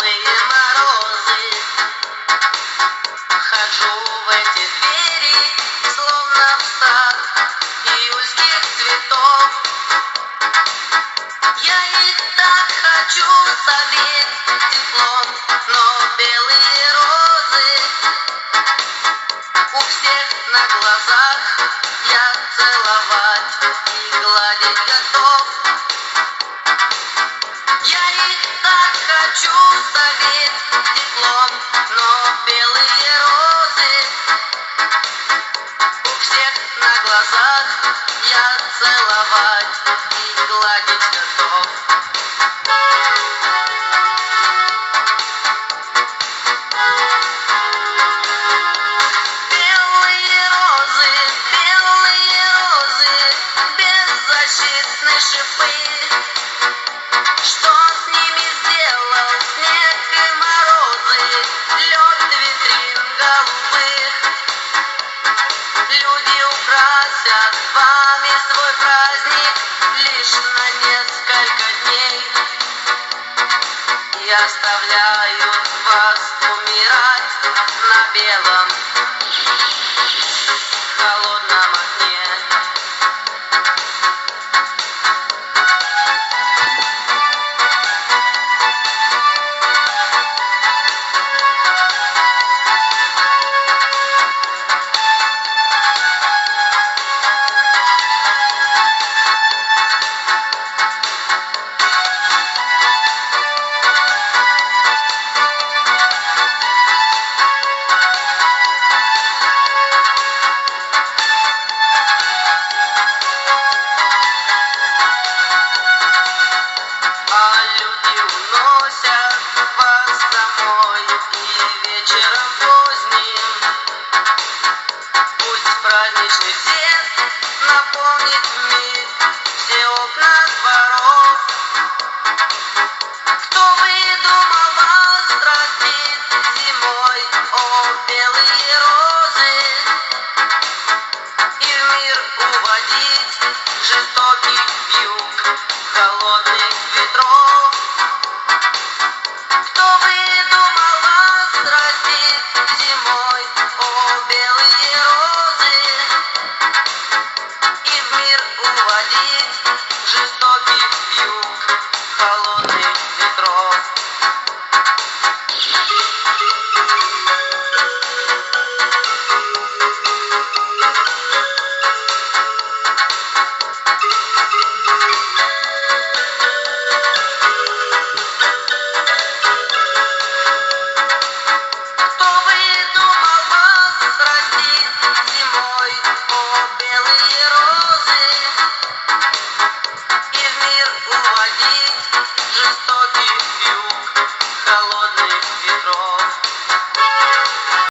белые морозы. Хожу в эти двери, словно в сад июльских цветов. Я их так хочу согреть теплом, но белые розы у всех на глазах я целовать и гладить готов. Я их так хочу согреть теплом, но белые розы у всех на глазах я целовать и гладить готов. Беззащитные шипы, что с ними сделал снег и морозы, лед витрин голубых. Люди украсят вами свой праздник лишь на несколько дней и оставляют вас умирать на белом холодном окне. Вечером поздним пусть праздничный свет наполнит мир, все окна дворов. Кто выдумал вас растить зимой, о белые розы, и в мир уводить жестокий вьюг холодных ветров? Кто выдумал вас растить зимой, о белые розы, и в мир уводить жестокий вьюг холодных ветров? Зимой, о белые розы, и в мир уводить жестокий вьюг.